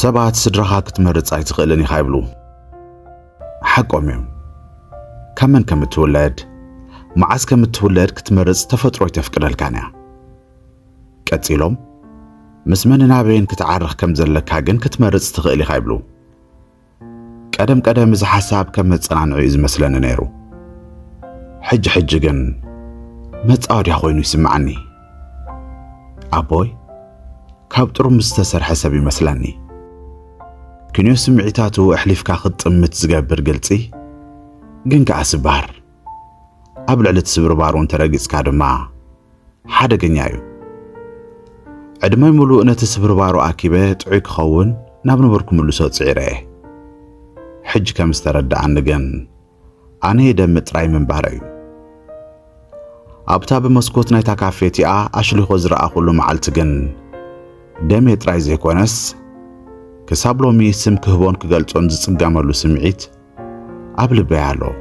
سبعة سدرها كتمرد صايت غلني خايبلو حقهم يوم كمن كمتولد معاس كمتولد كتمرد تفطرو يتفكر الكانيا كتيلهم مسمننا بين كتعرخ كم زلك هاجن كتمرد تغلي خايبلو قدم إذا حساب كم تصنعنو إذا مثلا نيرو حج جن متصاود يا خوينو يسمعني أبوي كابترو مستسر حسبي مثلاني كنيو سمعيتاتو أحليف كاخد طمت زقابر قلتي جن كأسبار قبل على تسبر بارون ترقص كادما حدا جنيايو عدما يملو أنا تسبر بارو أكيبات عيك خون نابنو بركم اللي صوت صعيره حج كم استرد عن جن أنا دم تراي من باريو أبتاب مسكوت نايتا كافيتي أشلي خزر أخلو معلت جن دم تراي زي كونس كسابلو مي سم كهبون كقلتون زصقاملو سمعيت قبل بيالو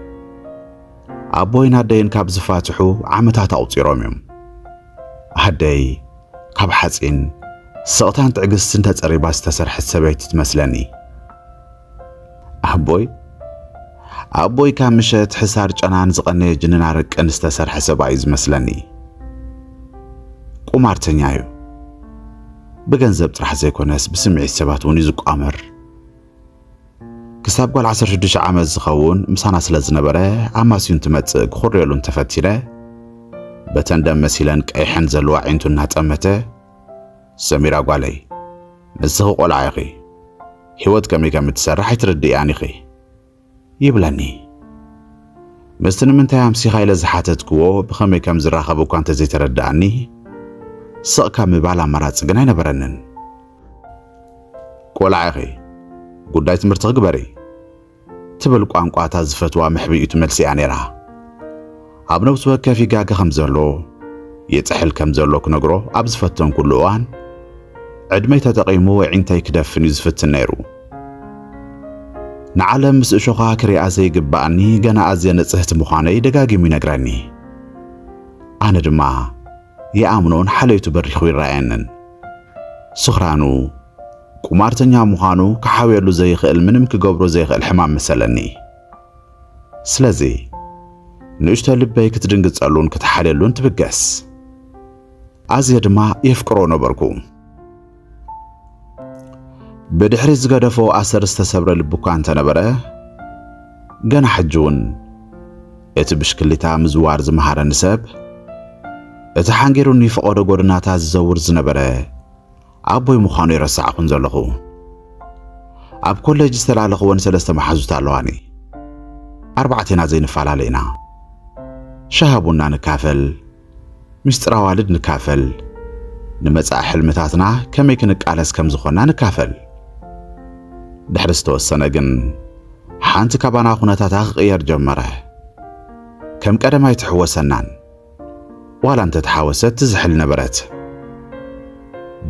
أبوينا دين كاب زفاتحو عمتات أوصيروم يوم هداي كاب حصين سقطان تعقس انت تقريبا استسرح السبيت تمثلني أبوي كان مشت حسار جنان زقني جنن عرق ان استسرح سبايز مثلني قمارتنيايو بجنزب طرح زي كونس بسمعي السبات ونيزق أمر كساب قال 16 عام زخون مسانا سلا زنبره عماسيون تمصق خريلون تفتيره بتندم مسيلن قيحن زلوا عينتو ناطمته سميرا قالي نزخ قلعيخي هيوت كمي كمتسرح يتردياني خي يبلني مستن من تيامسي خايله زحاتتكو بخمي كم زراخبو كانت زي ترداني سقكا مبالا مرات غناي نبرنن قلعيخي قداي تمرت غبري تبل قانقاتا زفتوا محبيئتو ملسي انيرا ابنو توكا في غاغا خمزلو يتحل كمزلو كنغرو ابزفتن كلوان عدمي تتقيمو عينتي كدفن يزفت النيرو نعلم مسشوخا كريا زي قباني غنا ازي نصحت مخاني دغاغي ينغراني انا دما يامنون حليتو بريخو يراينن سخرانو قمارتنيا مخانو كحاويلو زي خيل منم كغبرو زي خيل حمام مسلني سلازي نشتا لبي كتدنقصالون كتحاللون تبقس ازي دما يفكرو نبركو بدحري زغدفو أسر استسبر لبوكان تنبره غنا حجون اتبشكلتا مزوار زمهار نسب اتحانجرون يفقود غودناتا زور زنبره أبوي مخانو يرسعكم زلخو أب كوليج استلالخو ونسلسته محزوت اللواني 4 زين فالالينا شهبونا نكافل مسترا والد نكافل نمصع حلمتاتنا كمي كنقالس كم زخونا نكافل دحرستو السنجن حانت كبانا خونتاتا غير جمره كم قدما يتحوسنان ولا انت تحاوست تزحل نبرت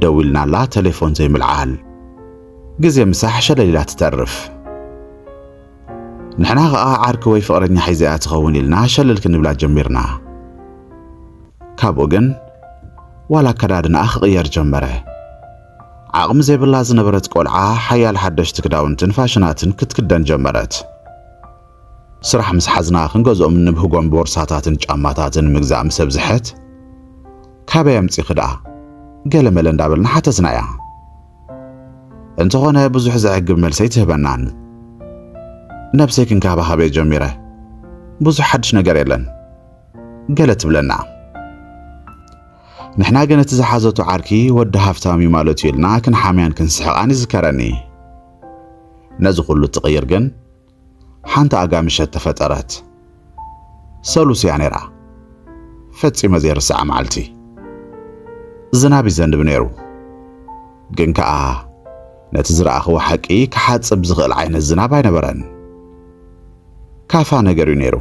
دولنا لا تليفون زي ملعال جزي مساح شليلات تترف نحنا عارك وي فقرني حيزات غوني لنا شلل كنبلا جميرنا كابوغن ولا كدادنا غير جمره عقم زي بلا زنبرت قلعه حيال حدش تكداونتن فاشناتن كتكدن جمرت سرح مسحزنا خنغزو من بهغون بورساتاتن ጫማታትን مغزام سبزحت كابا يمصي خدا ገለመለ እንዳበልና ሓተስናያ እንተኾነ ብዙሕ ዘዕግብ መልሰይ ትህበናን ነብሰይ ክንካባሃበ ጀሚረ ብዙሕ ሓድሽ ነገር የለን ገለ ትብለና ንሕና ግን እቲ ዝሓዘቱ ዓርኪ ወዲ ሃፍታሚ ማለት ይልና ክንሓምያን ክንስሕቃን ይዝከረኒ ነዚ ኩሉ ትቕይር ግን ሓንቲ ኣጋምሸት ተፈጠረት ሰሉስያ ነይራ ፈፂመ ዘይርስዓ መዓልቲ زنابي زندب نيرو ግን ከዓ ነቲ ዝረኣኽዎ ሓቂ ክሓጽብ ዝኽእል ዓይነት ዝናብ ኣይነበረን ካፋ ነገር እዩ ነይሩ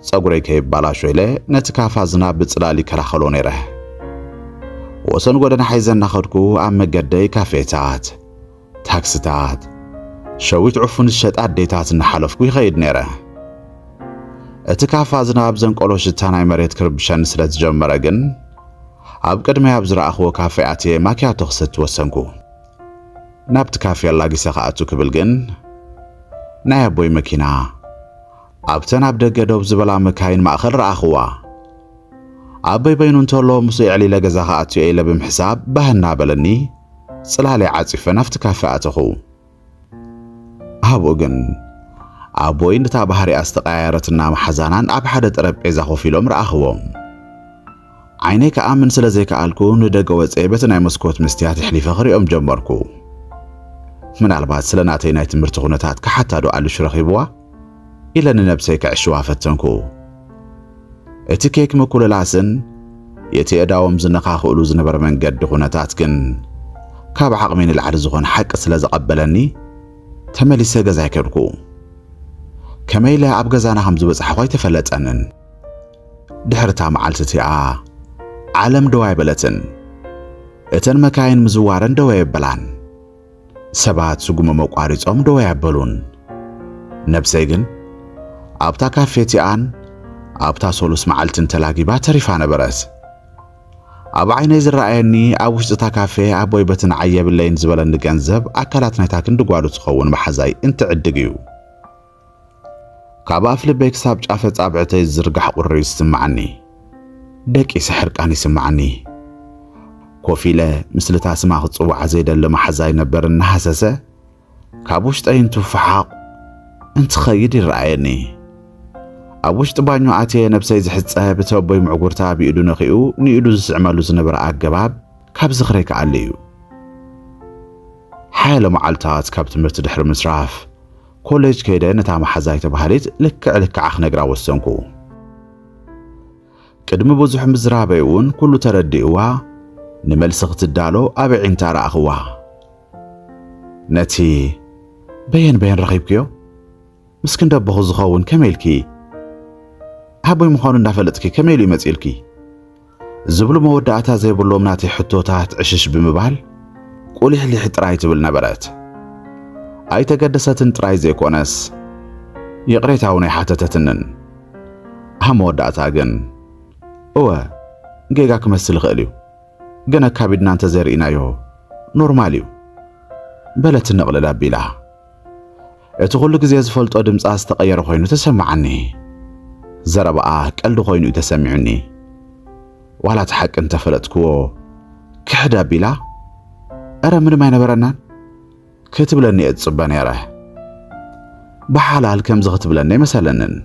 ጸጉረይ ከይባላሾ ኢለ ነቲ ካፋ ዝናብ ብጽላል ይከላኸሎ ነይረ ወሰን ጎደና ሓይዘና ኸድኩ ኣብ መገደይ ካፌታት ታክሲታት ሸዊት ዕፉን ዝሸጣ ኣዴታት እናሓለፍኩ ይኸይድ ነይረ እቲ ካፋ ዝናብ ዘንቆሎ ሽታ ናይ መሬት ክርብሸን ስለ ዝጀመረ ግን ኣብ ቅድሚ ኣብ ዝረኣኽዎ ካፌ ኣትየ ማኪያቶ ክሰቲ ወሰንኩ نابت كافي الله جسقاتو كبلجن نايا بوي مكينة أبتن عبد جدوب زبلا مكاين مأخر رأخوا أبي بينون تولو مسيعلي لجزاقاتو إلى بمحساب بهنا بلني صلالي عاطفة نفت كافئاتخو هابوغن أبوي نتا بحري أستقايرتنا محزانان أب حدا طربيزا خوفيلوم رأخوهم عينيك آمن سلازيك آلكو ندق وصيبتنا مسكوت مستيات حليفة خريقهم جمبركو من البعض سلناتي نايت مرتغونتات كحتى دو على شرخيبوا إلا ننبسيك عشوا فتنكو اتكيك مكول العسن يتي أداوم زنقا خؤلو زنبر من قد خونتات كن كاب عقمين العرزخون حق سلازا قبلني تملي سيغا زاكركو كميلا عبغزانا همزو بصحوي تفلت أنن دحرتا معالتتي عالم دواي بلتن اتن مكاين مزوارن دواي بلان سبات سقوم موقاريص دواي يبلون نبسيغن أبتا كافيتي أبتا سولوس معالتن تلاقيبا تريفا نبرس أب عيني زرأيني أوشتا كافي أبوي بتن عيب اللين زبلن نجنزب أكلاتنا تاكن دقوالو تخون محزاي انت عدقيو كابا فلبيك ساب جافت أبعتي زرقح قريس سمعني دك يسحر كاني سمعني كوفيلة مثل تاسماخ تصوع زيدا لما حزاي نبر النحسسة كابوش تاين تفحاق انت خيدي رأيني أبوش تبانيو عاتي نبسي زحصة بتوبوي معقورتا بيقدو نخيو نيقدو زسعمالو زنبر أقباب كاب زخريك عليو حالة معالتات كاب تمرت دحر مسراف كوليج كيدا نتا محزاي تبهاليت لك عخ نقرا وسنكو قدم بوزح مزرابيون كله تردئوا نملسخ تدالو أبعين تارا أخوا نتي بين رخيبكيو مسكن دبخو زخون كميلكي هابوي مخانو نافلتكي كميلي مزيلكي زبلو مودعتا زي بلوم ناتي حتوتات عشش بمبال قولي حلي حتراي تبل نبرات أي تقدستن تراي زي كونس يقريتاوني حاتتتنن هم مودعتا جن اوه جيغا كمسل خيليو جنا كابدنا انت زرئنايو نورماليو بلت النقل لابيلا اتقول لك زي زفلت ادمص استقير خوينو تسمعني زربا قلد خوينو تسمعني ولا تحق انت فلتكو كحدا بيلا ارى من ما ينبرنا كتب لني اتصبان يراه بحلال كم زغت بلني مثلا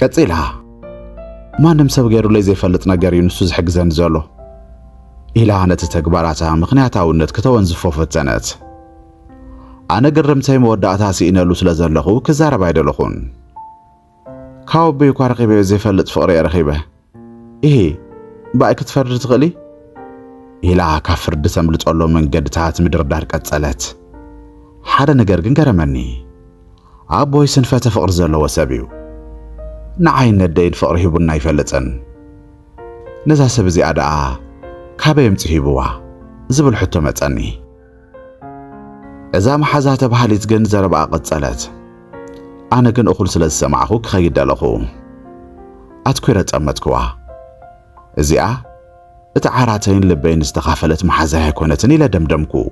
قصيلها ما نمسب غيرو لي زي فلت ነገር ይንሱ ዝሕግዘን ዘሎ ኢላ አነት ተግባራታ ምክንያታውነት ከተወንዝፎ ፈተነት አነ ግርምተይ መወዳእታ ሲኢነሉ ስለዘለኹ ክዛረብ አይደለኹን ካውቤ ኳርኺበ ዘይ ፈለጥ ፍቅሪ ረኺበ ይሄ ባይ ክትፈርድ ትኽሊ ኢላ ካፍርድ ሰምልጦሎ መንገድታት ምድር ዳር ቀጸለት ሓደ ነገር ግን ገረመኒ አቦይ ስንፈተ ፍቅር ዘለዎ ሰብዩ نعين الدين فقره بنا يفلتن نزا سبزي أدعا كابا يمتهي بوا زبل حتو متعني إذا ما حزات بحالي تقن زربا قد سألت أنا كن أخل سلس سمعه كخيد دالخو أتكويرت أمتكوا إذا اتعاراتين لبين استخافلت محزاها كونتني لدمدمكو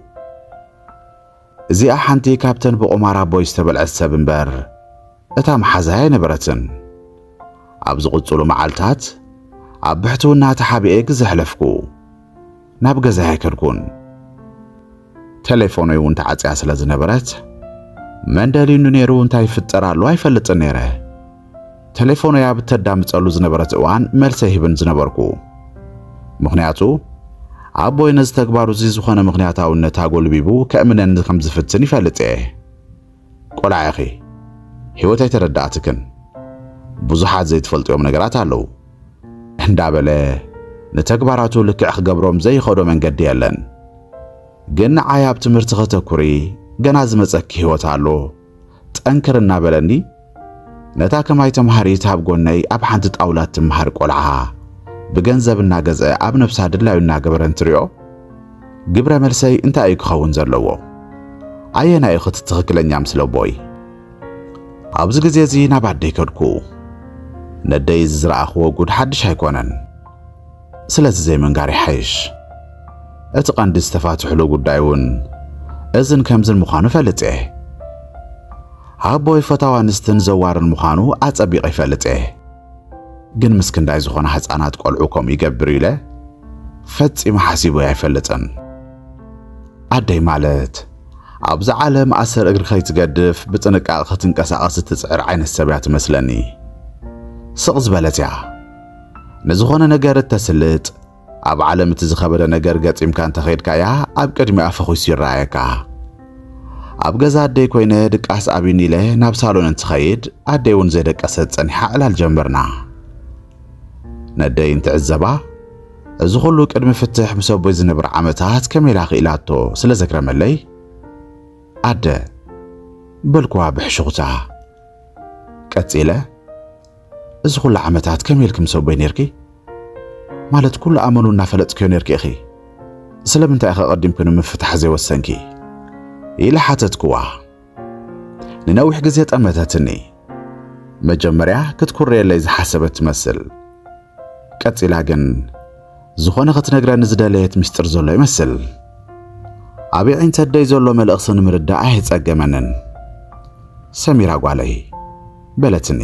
إذا حانتي كابتن بأمارا بويستبل عسابن بار اتا محزاها نبرتن أبز قدسولو معالتات أبحتونا تحابيك زحلفكو نابقى زهاكركون تليفونو يون تعاتي أسلا زنبرات من دالينو نيرو انتا يفترالو يفلت نيره تليفونو ياب تدامت ألو زنبرات اوان ملسيهبن زنبركو مغنياتو أبو ينز تكبارو زيزو خانا مغنياتاو نتاقو لبيبو كأمنا نخم زفتن يفلت قول عاقي هيوتاي ترداتكن ብዙሓት ዘይትፈልጥዮም ነገራት አለው እንዳበለ ነተግባራቱ ልክዕ ክገብሮም ዘይኸዶ መንገዲ የለን ግን ዓያብ ትምህርቲ ከተኩሪ ገና ዝመፀኪ ህይወት አሎ ጠንክርና በለኒ ነታ ከማይ ተምሃሪት ኣብ ጎነይ ኣብ ሓንቲ ጣውላት ትምሃር ቆልዓ ብገንዘብና ገዘ ኣብ ነፍሳ ድላዩና ገበረን ትሪኦ ግብረ መልሰይ እንታይ ክኸውን ዘለዎ ኣየና ይኽት ትኽክለኛ ምስለቦይ ኣብዚ ግዜ እዚ ናባደይ ከድኩ ندي زرع وجود حدش هيكونن سلازي زي من قاري حيش اتقان دي استفاتح له قدايون እዝን ከምዝን ምዃኑ ፈልጥ እየ ኣቦይ ፈታዋንስትን ዘዋርን ምዃኑ ኣጸቢቕ ይፈልጥ እየ ግን ምስክንዳይ ዝኾነ ሕፃናት ቆልዑ ከምኡ ይገብር ኢለ ፈጺሙ ሓሲቡ ኣይፈልጥን ኣደይ ማለት ኣብዚ ዓለም ኣሰር እግሪ ከይትገድፍ ብጥንቃቐ ክትንቀሳቐስ እትጽዕር ዓይነት ሰብ እያ ትመስለኒ ስቕ ዝበለት እያ ንዝኾነ ነገር እተስልጥ ኣብ ዓለም እቲ ዝኸበደ ነገር ገጺምካ እንተኸይድካያ ኣብ ቅድሚኣ ፈኺሱ ይረኣየካ ኣብ ገዛ ኣደይ ኮይነ ድቃስ ኣብኒ ኢለ ናብ ሳሎን እንትኸይድ ኣደይ እውን ዘይደቀሰት ጸኒሓ ዕላል ጀመርና ነደይ እንትዕዘባ እዚ ኩሉ ቅድሚ ፍትሕ ምስ ኣቦይ ዝነብር ዓመታት ከመይ ኢላ ክኢላቶ ስለ ዘግረመለይ ኣደ በልክዋ ብሕሹኽታ ቀጺለ እዚ ኩሉ ዓመታት ከመይ ኢልክ ምስ ኣቦይ ነርኪ ማለት ኩሉ ኣመኑ እናፈለጥክዮ ነርኪ ኢኺ ስለምንታይ ኢኸ ቀዲምኩ ንምፍታሕ ዘይወሰንኪ ኢላ ሓተትክዋ ንነዊሕ ግዜ ጠመተትኒ መጀመርያ ክትኩርየለይ ዝሓሰበት ትመስል ቀጺላ ግን ዝኾነ ክትነግረኒ ዝደለየት ምስጢር ዘሎ ይመስል ኣብ ዒንተ ኣደይ ዘሎ መልእኽቲ ንምርዳእ ኣይጸገመንን ሰሚራ ጓለይ በለትኒ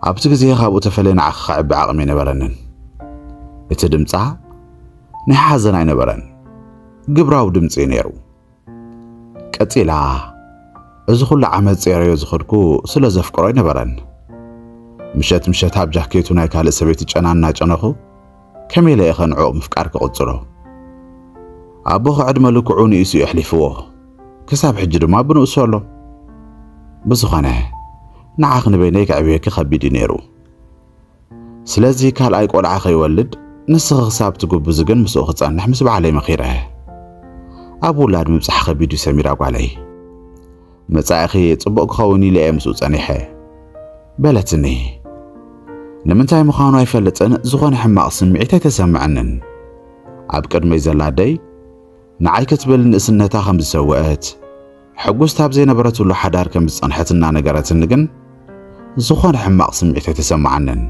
ኣብቲ ግዜ ካብኡ ተፈለየ ንዓኺ ክዕቢ ዓቕሚ ኣይነበረንን እቲ ድምፃ ናይ ሓዘን ኣይነበረን ግብራዊ ድምፂ ነይሩ ቀጺላ እዚ ኩሉ ዓመት ጸረዮ ዝኸድኩ ስለ ዘፍቅሮ ኣይነበረን ምሸት ምሸት ኣብ ጃኬቱ ናይ ካልእ ሰበይቲ ጨናና ጨነኹ ከመይ ኢለ ኢኸ ንዕኡ ምፍቃር ክቕጽሎ ኣቦ ክዕድመ ልክዑ ንእሱ የሕሊፍዎ ክሳብ ሕጂ ድማ ብንእሱ ኣሎ ብዝኾነ ንዓኽ ንበይነይ ክዕብየኪ ከቢድ እዩ ነይሩ ስለዚ ካልኣይ ቆልዓ ከይወልድ ንስኺ ክሳብ ትግብዝ ግን ምስኡ ክጸንሕ ምስ በዓለይ መኺረ ኣብ ውላድ ምብጻሕ ከቢድ እዩ ሰሚራ ጓለይ መጻኢኺ ጽቡቕ ክኸውን ኢለ እየ ምስኡ ጸኒሐ በለትኒ ንምንታይ ምዃኑ ኣይፈልጥን ዝኾነ ሕማቕ ስምዒት ኣይተሰምዐንን ኣብ ቅድመይ ዘላ ኣደይ ንዓይ ክትብል ንእስነታ ከም ዝሰውአት ሕጉስታ ኣብ ዘይነበረትሉ ሓዳር ከም ዝጸንሐትና ነገረትኒ ግን ዝኾነ ሕማቕ ስምዒት ኣይተሰምዐንን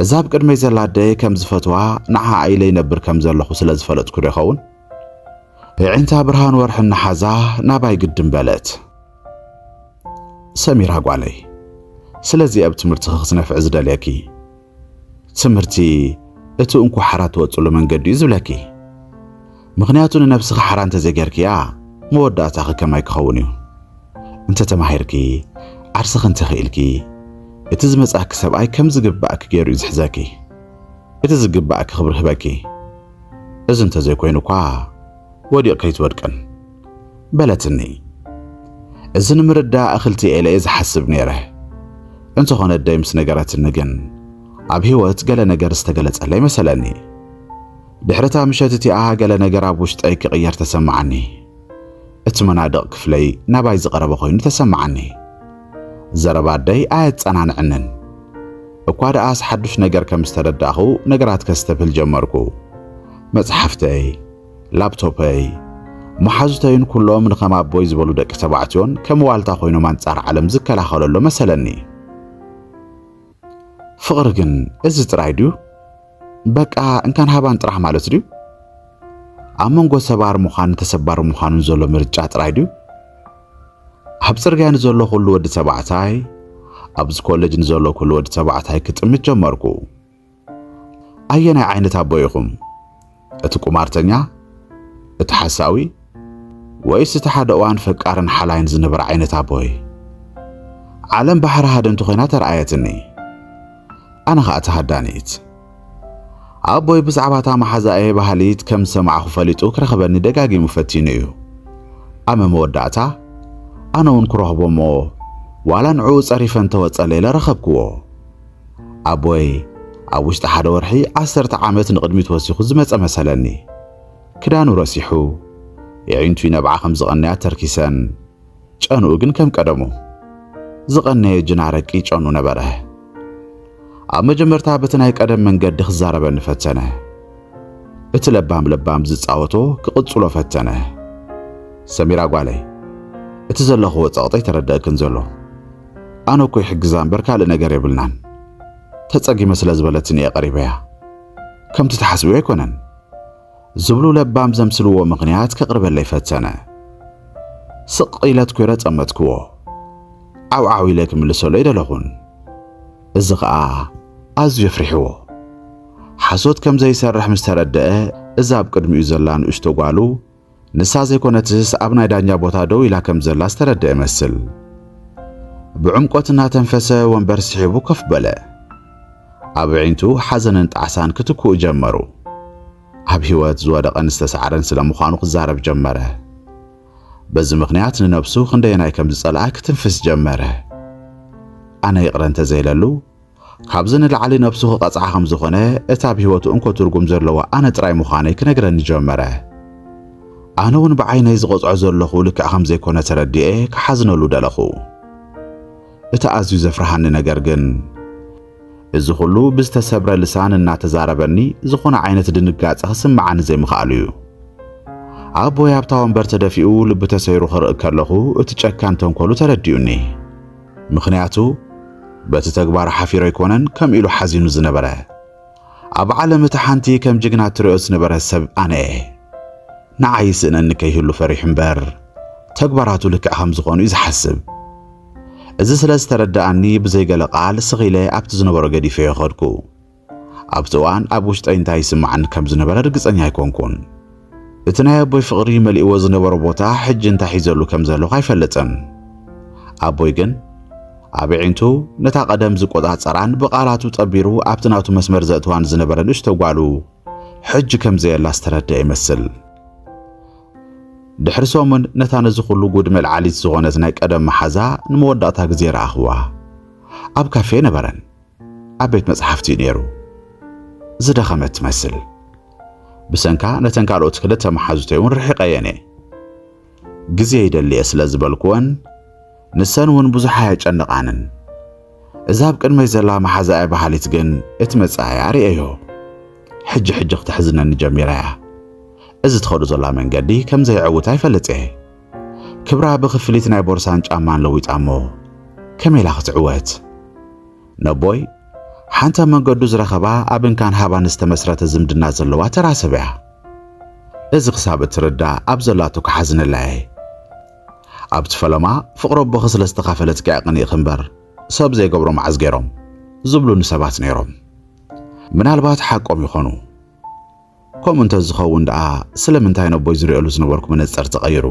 እዛ ኣብ ቅድመይ ዘላ ኣደይ ከም ዝፈትዋ ንዓ ኢለ ይነብር ከም ዘለኹ ስለ ዝፈለጥኩ ዶ ይኸውን ዒንታ ብርሃን ወርሒ እናሓዛ ናባይ ግድም በለት ሰሚራ ጓለይ ስለዚ ኣብ ትምህርቲ ክትነፍዕ ዝደልየኪ ትምህርቲ እቲ እንኳ ሓራ ትወጽሉ መንገዲ እዩ ዝብለኪ ምኽንያቱ ንነብስኻ ሓራ እንተዘይጌርክያ መወዳእታኺ ከማይ ክኸውን እዩ እንተተማሂርኪ ዓርስኺ እንተኽኢልኪ እቲ ዝመጻእኪ ሰብኣይ ከም ዝግባእኪ ገይሩ እዩ ዝሕዘኪ እቲ ዝግባእኪ ክብሪ ህበኪ እዚ እንተዘይኮይኑ እኳ ወዲቕ ከይትወድቅን በለትኒ እዚ ንምርዳእ እኽልቲየ ኢለ እየ ዝሓስብ ነይረ እንተኾነ ኣደይ ምስ ነገረትኒ ግን ኣብ ህይወት ገለ ነገር ዝተገለጸለይ መሰለኒ ድሕረታ ምሸት እቲኣ ገለ ነገር ኣብ ውሽጠይ ክቕየር ተሰምዓኒ እቲ መናድቕ ክፍለይ ናባይ ዝቐረበ ኮይኑ ተሰምዓኒ ዘረባ ኣደይ ኣየጸናንዕንን እኳ ደኣስ ሓዱሽ ነገር ከም ዝተረዳእኹ ነገራት ከስተብህል ጀመርኩ መጽሓፍተይ ላፕቶፐይ መሓዙተይን ኩሎም ንኸም ኣቦይ ዝበሉ ደቂ ተባዕትዮን ከም ዋልታ ኮይኖም ኣንጻር ዓለም ዝከላኸለሎ መሰለኒ ፍቕሪ ግን እዚ ጥራይ ድዩ በቃ እንካን ሃባን ጥራሕ ማለት ድዩ ኣብ መንጎ ሰባር ምዃን ተሰባር ምዃኑን ዘሎ ምርጫ ጥራይ ድዩ ኣብ ጽርግያ ንዘሎ ኩሉ ወዲ ተባዕታይ ኣብዚ ኮሌጅ ንዘሎ ኩሉ ወዲ ተባዕታይ ክጥምት ጀመርኩ ኣየናይ ዓይነት ኣቦ ኢኹም እቲ ቁማርተኛ እቲ ሓሳዊ ወይስ እቲ ሓደ እዋን ፈቃርን ሓላይን ዝነበረ ዓይነት ኣቦይ ዓለም ባሕሪ ሃደንቱ ኮይና ተረኣየትኒ ኣነ ኸኣ ተሃዳኒት ኣቦይ ብዛዕባታ መሓዛኤ ባህሊት ከም ሰማዕኹ ፈሊጡ ክረኸበኒ ደጋጊሙ ፈቲኑ እዩ ኣመ መወዳእታ ኣነ እውን ክረኽቦ እሞ ዋላ ንዕኡ ጸሪፈን ተወጸለ ኢለ ረኸብክዎ ኣቦይ ኣብ ውሽጢ ሓደ ወርሒ 10 ዓመት ንቕድሚት ወሲኹ ዝመጸ መሰለኒ ክዳኑ ረሲሑ የዒንቱ ነብዓ ከም ዝቐነያ ተርኪሰን ጨንኡ ግን ከም ቀደሙ ዝቐነየ ጅናረቂ ጨኑ ነበረ ኣብ መጀመርታ በቲ ናይ ቀደም መንገዲ ክዛረበኒ ፈተነ እቲ ለባም ዝጻወቶ ክቕጽሎ ፈተነ ሰሚራ ጓለይ እቲ ዘለኽዎ ጸቕጠይ ተረዳእክን ዘሎ ኣነ እኮ ይሕግዛ እምበር ካልእ ነገር የብልናን ተጸጊመ ስለ ዝበለትኒ እየ ቀሪበያ ከምቲ ተሓስቢዮ ኣይኮነን زبلو لبام زمسلو مغنيات كقرب اللي فتنا سقيلت كويرة أمتكو أو إليك من لسولي دلغون الزغاء أزو يفرحو حسود كم زي سرح مستردقه إذا بقدم يزلان اشتغالو نسا زي كونتس أبناي دانيا بوتادو إلا كم زلا استردقه مسل بعمقوتنا تنفسه وانبر سحيبو كف بلا أبعينتو حزن انت عسان كتكو جمرو أب هيوات زوادق أنستسعرن سلامخانو قزارب جمره بز مغنيات ننبسو خنديناي كم زلعا كتنفس جمره أنا يقرن تزيللو كابزن العلي نفسه قطعه خمس خونه اتاب هيوتو انكو ترغم زلوا انا تراي مخاني كنغرن جمره انا ون بعيني زقصع زلخو لك خمس يكون تردئه كحزنلو دلخو اتا ازيو زفرحان نجر جن እዚ ሁሉ ብዝተሰብረ ልሳን እናተዛረበኒ ዝኾነ ዓይነት ድንጋጽ ክስምዓኒ ዘይምኽኣልዩ ኣቦይ ኣብታ ወንበር ተደፊኡ ልብ ተሰይሩ ክርኢ ከለኹ እቲ ጨካን ተንኮሉ ተረዲኡኒ ምኽንያቱ በቲ ተግባር ሓፊሮ ኣይኮነን ከም ኢሉ ሓዚኑ ዝነበረ ኣብ ዓለም እቲ ሓንቲ ከም ጅግና ትርእዮ ዝነበረ ሰብ ኣነ ንዓይ ስእነኒ ከይህሉ ፈሪሕ እምበር ተግባራቱ ልክዕ ከም ዝኾኑ እዩ ዝሓስብ እዚ ስለ ዝተረዳእኒ ብዘይገለ ቃል ስኺለ ኣብቲ ዝነበሮ ገዲፈ ይኸድኩ ኣብቲ እዋን ኣብ ውሽጠይ እንታይ ይስምዓኒ ከም ዝነበረ ርግፀኛ ኣይኮንኩን እቲ ናይ ኣቦይ ፍቕሪ መሊእዎ ዝነበሮ ቦታ ሕጂ እንታይ ሒዘሉ ከም ዘለኹ ኣይፈለጥን ኣቦይ ግን ኣብ ዒንቱ ነታ ቀደም ዝቆፃፀራን ብቃላቱ ጠቢሩ ኣብቲ ናቱ መስመር ዘእትዋን ዝነበረ ንእሽቶ ጓሉ ሕጂ ከም ዘየላ ዝተረድአ ይመስል ድሕሪ ሰሙን ነታ ነዚ ኩሉ ጉድ መልዓሊት ዝኾነት ናይ ቀደም መሓዛ ንመወዳእታ ግዜ ረኣኽዋ ኣብ ካፌ ነበረን ኣብ ቤት መጽሓፍቲ ነይሩ ዝደኸመት ትመስል ብሰንካ ነተን ካልኦት ክልተ መሓዙተይ እውን ርሒቐየነ ግዜ ይደልየ ስለ ዝበልክወን ንሰን እውን ብዙሕ ኣየጨንቃንን እዛ ኣብ ቅድመይ ዘላ መሓዛ ባህሊት ግን እቲ መጻያ ርአዮ ሕጂ ክትሕዝነኒ ጀሚራ እዚ ትኸዱ ዘላ መንገዲ ከም ዘይዕውታ ይፈልጥ ክብራ ብኽፍሊት ናይ ቦርሳን ጫማን ለዊጣሞ ከመይ ኢላ ክትዕወት ነቦይ ሓንታ መንገዱ ዝረኸባ ኣብ እንካን ሃባን ዝተመስረተ ዝምድና ዘለዋ ተራሰብያ እዚ ክሳብ እትርዳእ ኣብ ዘላቱ ክሓዝነላ ኣብቲ ፈለማ ፍቕሮ ኣቦ ስለ ዝተኻፈለት ጋዕቕኒ እኽምበር ሰብ ዘይገብሮ መዓዝ ገይሮም ዝብሉኒ ሰባት ነይሮም ምናልባት ሓቆም ይኾኑ ከምኡ እንተዝኸውን ደኣ ስለምንታይ ነቦይ ዝሪኦሉ ዝነበርኩ መነፅር ተቐይሩ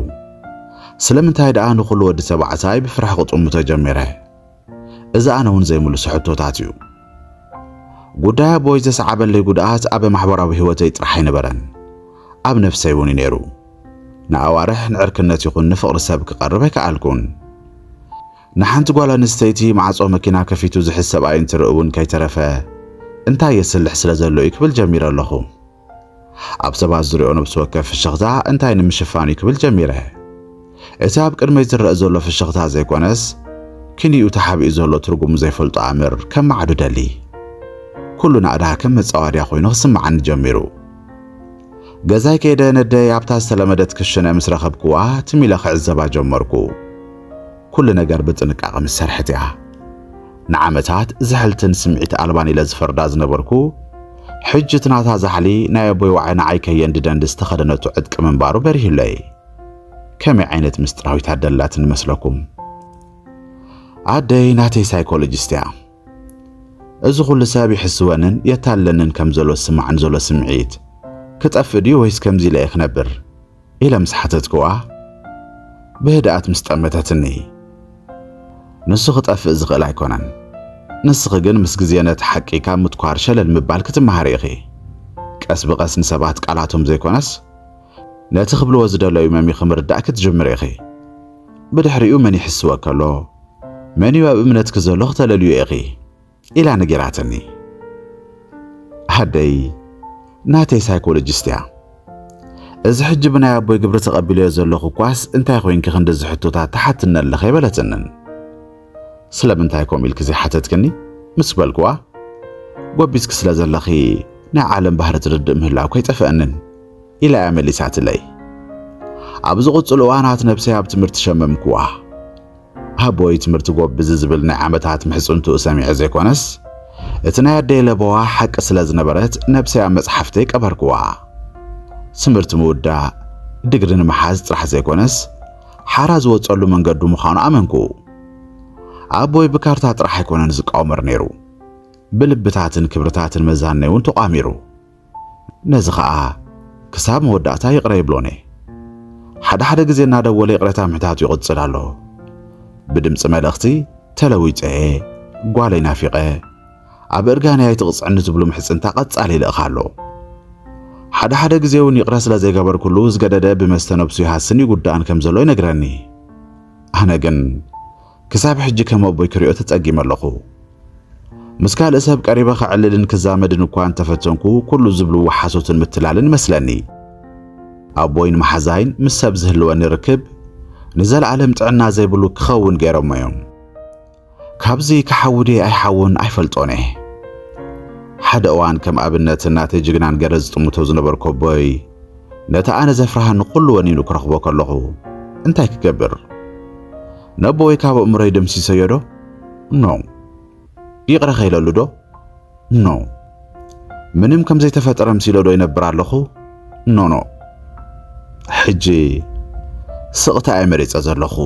ስለምንታይ ደኣ ንኹሉ ወዲ ተባዕታይ ብፍራሕ ቅጥሙ ተጀሚረ እዚ ኣነ እውን ዘይምልሶ ሕቶታት እዩ ጉዳይ ኣቦይ ዘሰዓበለይ ጉድኣት ኣብ ማሕበራዊ ህይወተይ ጥራሕ ኣይነበረን ኣብ ነፍሰይ እውን ነይሩ ንኣዋርሕ ንዕርክነት ይኹን ንፍቕሪ ሰብ ክቐርብ ኣይከኣልኩን ንሓንቲ ጓል ኣንስተይቲ ማዕጾ መኪና ከፊቱ ዝሕሰብ ሰብኣይ እንትርኢ እውን ከይተረፈ እንታይ የስልሕ ስለ ዘሎ እዩ ክብል ጀሚረ ኣለኹ ኣብ ሰባት ዝሪኦ ነብሲ ወከፍ ፍሽኽታ እንታይ ንምሽፋን ክብል ጀሚረ እቲ ኣብ ቅድመይ ዝረአ ዘሎ ፍሽኽታ ዘይኮነስ ክንዩ ተሓቢኡ ዘሎ ትርጉሙ ዘይፈልጦ ኣምር ከም ማዕዱ ደሊ ኩሉ ናዕዳ ከም መጻዋድያ ኮይኑ ክስምዓኒ ጀሚሩ ገዛይ ከይደ ነደይ ኣብታ ዝተለመደት ክሽነ ምስ ረኸብክዋ ትሚለ ክዕዘባ ጀመርኩ ኩሉ ነገር ብጥንቃቐ ምስ ሰርሐት እያ ንዓመታት ዝሕልትን ስምዒት ኣልባን ኢለ ዝፈርዳ ዝነበርኩ ሕጂ ትናታ ዛሕሊ ናይ ኣቦይ ዋዕይ ንዓይ ከየንድደንድ ዝተኸደነቱ ዕጥቂ ምንባሩ በሪሁለይ ከመይ ዓይነት ምስጢራዊት ኣደላት ንመስለኩም ኣደይ ናተይ ሳይኮሎጂስት እያ እዚ ኩሉ ሰብ ይሕስወንን የታለንን ከም ዘሎ ስማዕን ዘሎ ስምዒት ክጠፍእ ድዩ ወይስ ከምዚ ኢለ ክነብር ኢለ ምስ ሓተትክዋ ብህድኣት ምስ ጠመተትኒ ንሱ ክጠፍእ ዝኽእል ኣይኮነን ንስኺ ግን ምስ ግዜ ነቲ ሓቂ ካብ ምትኳር ሸለል ምባል ክትመሃር ኢኺ ቀስ ብቐስ ንሰባት ቃላቶም ዘይኮነስ ነቲ ክብልዎ ዝደለዩ መሚኽ ምርዳእ ክትጅምር ኢኺ ብድሕሪኡ መን ይሕስወ ከሎ መን እዩ ኣብ እምነት ክዘሎ ክተለልዩ ኢኺ ኢላ ነጊራትኒ ኣደይ ናተይ ሳይኮሎጂስት እያ እዚ ሕጂ ብናይ ኣቦይ ግብሪ ተቐቢለዮ ዘለኹ ኳስ እንታይ ኮይንኪ ክንደዚ ሕቶታት ተሓትነ ኣለኸ ይበለትንን ስለምንታይ ከምኡ ኢልክ ዘይሓተትክኒ ምስ በልክዋ ጎቢስክ ስለ ዘለኺ ናይ ዓለም ባህሪ ትርድእ ምህላው ከይጠፍአንን ኢላ እያ መሊሳትለይ ኣብ ዝቕፅሉ እዋናት ነብሰይ ኣብ ትምህርቲ ሸመምክዋ ኣቦይ ትምህርቲ ጎብዝ ዝብል ናይ ዓመታት ምሕፅንትኡ ሰሚዐ ዘይኮነስ እቲ ናይ ኣደይ ለቦዋ ሓቂ ስለ ዝነበረት ነብሰይ ኣብ መፅሓፍተይ ቀበርክዋ ስምርት ምውዳእ ድግሪን መሓዝ ጥራሕ ዘይኮነስ ሓራ ዝወጸሉ መንገዱ ምዃኑ ኣመንኩ። ኣቦይ ብካርታ ጥራሕ ኣይኮነን ዝቃወመር ነይሩ፣ ብልብታትን ክብርታትን መዛነ እውን ተቋሚሩ። ነዚ ከዓ ክሳብ መወዳእታ ይቕረ ይብሎኔ። ሓደ ግዜ እናደወለ ይቕረታ ምሕታቱ ይቕጽል ኣሎ። ብድምፂ መልእኽቲ ተለዊፀ ጓለይ ናፊቐ ኣብ እርጋንያ ይትቕጽዕኒ ዝብሉ ምሕፅንታ ቐጻሊ ይልእኻ ኣሎ። ሓደ ግዜ እውን ይቕረ ስለ ዘይገበር ኩሉ ዝገደደ ብመስተ ነብሱ ይሃስን ይጉዳእን ከም ዘሎ ይነግረኒ። ኣነ ግን ክሳብ ሕጂ ከም ኣቦይ ክሪኦ ተጸጊመ ኣለኹ። ምስ ካልእ ሰብ ቀሪበ ክዕልልን ክዛመድን እኳ እንተፈተንኩ ኩሉ ዝብልዎ ሓሶትን ምትላልን ይመስለኒ። ኣቦይን መሓዛይን ምስ ሰብ ዝህልወኒ ርክብ ንዘለዓለም ጥዕና ዘይብሉ ክኸውን ገይሮሞ እዮም። ካብዚ ክሓውዴ ኣይሓውን ኣይፈልጦነ። ሓደ እዋን ከም ኣብነት እናተይ ጅግናን ገለ ዝጥምቶ ዝነበርኩ ኣቦይ ነቲ ኣነ ዘፍርሃኒ ኩሉ ወኒኑ ክረኽቦ ከለኹ እንታይ ክገብር? ነቦይ ካብ እምሮይ ደምሲሰዮ ዶ? ኖ። ይቕረ ኸይለሉ ዶ? ኖ። ምንም ከም ዘይተፈጠረ ምሲሎ ዶ ይነብር ኣለኹ? ኖ። ሕጂ ስቕታ ኣይ መሪጸ ዘለኹ።